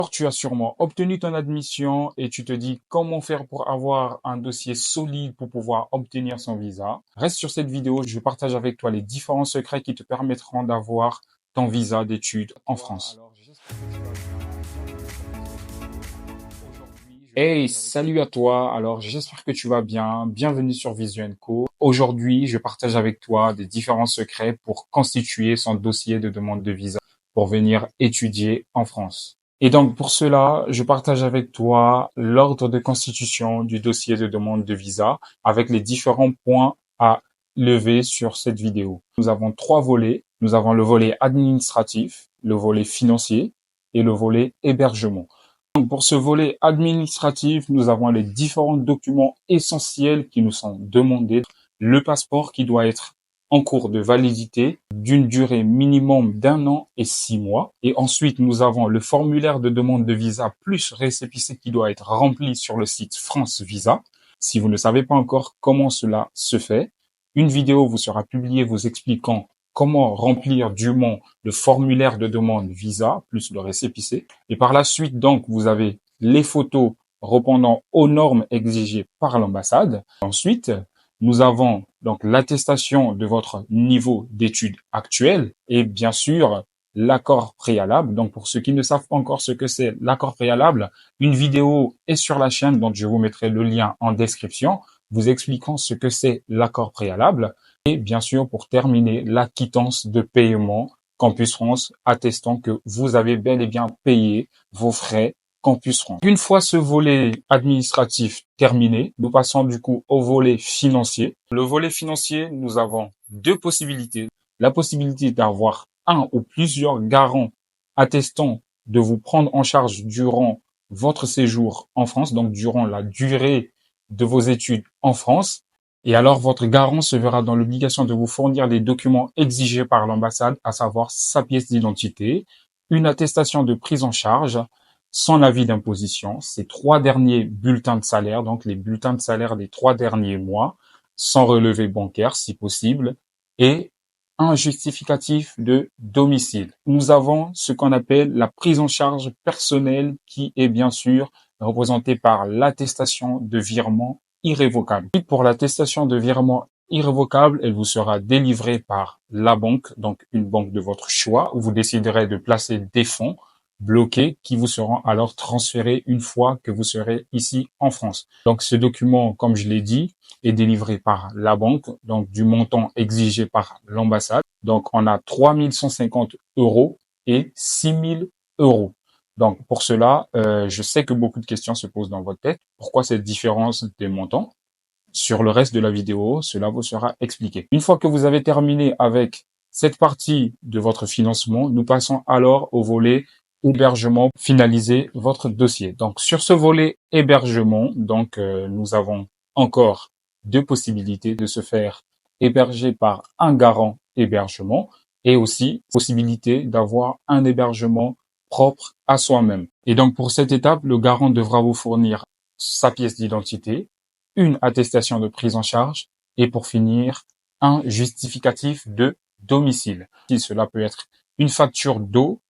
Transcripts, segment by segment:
Alors, tu as sûrement obtenu ton admission et tu te dis comment faire pour avoir un dossier solide pour pouvoir obtenir son visa. Reste sur cette vidéo, je partage avec toi les différents secrets qui te permettront d'avoir ton visa d'études en France. Hey, salut à toi. Alors, j'espère que tu vas bien. Bienvenue sur Vision Co. Aujourd'hui, je partage avec toi des différents secrets pour constituer son dossier de demande de visa pour venir étudier en France. Et donc, pour cela, je partage avec toi l'ordre de constitution du dossier de demande de visa avec les différents points à lever sur cette vidéo. Nous avons trois volets. Nous avons le volet administratif, le volet financier et le volet hébergement. Donc, pour ce volet administratif, nous avons les différents documents essentiels qui nous sont demandés. Le passeport qui doit être en cours de validité d'une durée minimum d'1 an et 6 mois. Et ensuite, nous avons le formulaire de demande de visa plus récépissé qui doit être rempli sur le site France Visa. Si vous ne savez pas encore comment cela se fait, une vidéo vous sera publiée vous expliquant comment remplir dûment le formulaire de demande visa plus le récépissé. Et par la suite, donc, vous avez les photos répondant aux normes exigées par l'ambassade. Ensuite, nous avons donc l'attestation de votre niveau d'études actuel et bien sûr l'accord préalable. Donc pour ceux qui ne savent pas encore ce que c'est l'accord préalable, une vidéo est sur la chaîne, donc je vous mettrai le lien en description, vous expliquant ce que c'est l'accord préalable. Et bien sûr, pour terminer, la quittance de paiement Campus France attestant que vous avez bel et bien payé vos frais Campus France. Une fois ce volet administratif terminé, nous passons du coup au volet financier. Le volet financier, nous avons deux possibilités. La possibilité d'avoir un ou plusieurs garants attestant de vous prendre en charge durant votre séjour en France, donc durant la durée de vos études en France. Et alors, votre garant se verra dans l'obligation de vous fournir les documents exigés par l'ambassade, à savoir sa pièce d'identité, une attestation de prise en charge, son avis d'imposition, ses 3 derniers bulletins de salaire, donc les bulletins de salaire des 3 derniers mois, sans relevé bancaire si possible, et un justificatif de domicile. Nous avons ce qu'on appelle la prise en charge personnelle qui est bien sûr représentée par l'attestation de virement irrévocable. Pour l'attestation de virement irrévocable, elle vous sera délivrée par la banque, donc une banque de votre choix, où vous déciderez de placer des fonds bloqués qui vous seront alors transférés une fois que vous serez ici en France. Donc ce document, comme je l'ai dit, est délivré par la banque, donc du montant exigé par l'ambassade. Donc on a 3 150 € et 6 000 €. Donc pour cela, je sais que beaucoup de questions se posent dans votre tête. Pourquoi cette différence des montants? Sur le reste de la vidéo, cela vous sera expliqué. Une fois que vous avez terminé avec cette partie de votre financement, nous passons alors au volet hébergement, finaliser votre dossier. Donc sur ce volet hébergement, donc nous avons encore deux possibilités de se faire héberger par un garant hébergement et aussi possibilité d'avoir un hébergement propre à soi-même. Et donc pour cette étape, le garant devra vous fournir sa pièce d'identité, une attestation de prise en charge et pour finir, un justificatif de domicile. Cela peut être une facture d'eau,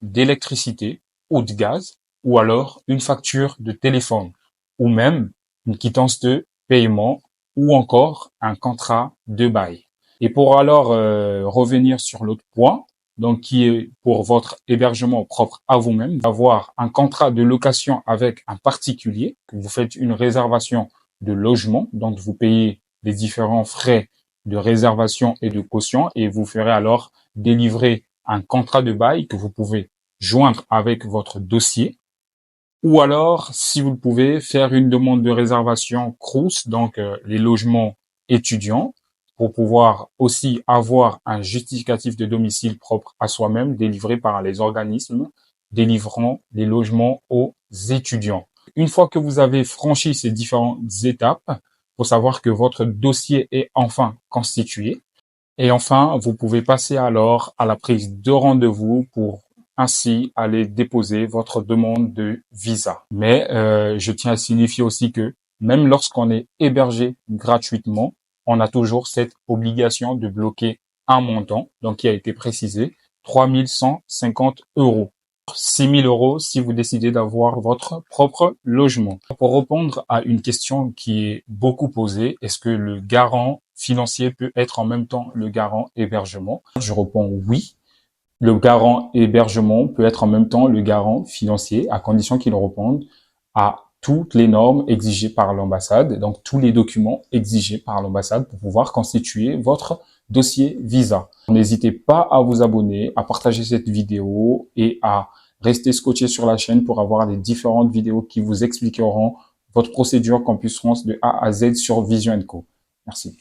d'électricité ou de gaz, ou alors une facture de téléphone, ou même une quittance de paiement, ou encore un contrat de bail. Et pour alors revenir sur l'autre point, donc qui est pour votre hébergement propre à vous-même, d'avoir un contrat de location avec un particulier, que vous faites une réservation de logement, donc vous payez les différents frais de réservation et de caution, et vous ferez alors délivrer un contrat de bail que vous pouvez joindre avec votre dossier, ou alors, si vous le pouvez, faire une demande de réservation CROUS, donc les logements étudiants, pour pouvoir aussi avoir un justificatif de domicile propre à soi-même délivré par les organismes délivrant les logements aux étudiants. Une fois que vous avez franchi ces différentes étapes, il faut savoir que votre dossier est enfin constitué. Et enfin, vous pouvez passer alors à la prise de rendez-vous pour ainsi aller déposer votre demande de visa. Mais je tiens à signifier aussi que même lorsqu'on est hébergé gratuitement, on a toujours cette obligation de bloquer un montant, donc qui a été précisé, 3 150 €. 6 000 euros si vous décidez d'avoir votre propre logement. Pour répondre à une question qui est beaucoup posée, est-ce que le garant financier peut être en même temps le garant hébergement? Je réponds oui. Le garant hébergement peut être en même temps le garant financier à condition qu'il réponde à toutes les normes exigées par l'ambassade, donc tous les documents exigés par l'ambassade pour pouvoir constituer votre dossier visa. N'hésitez pas à vous abonner, à partager cette vidéo et à rester scotché sur la chaîne pour avoir les différentes vidéos qui vous expliqueront votre procédure Campus France de A à Z sur Vision & Co. Merci.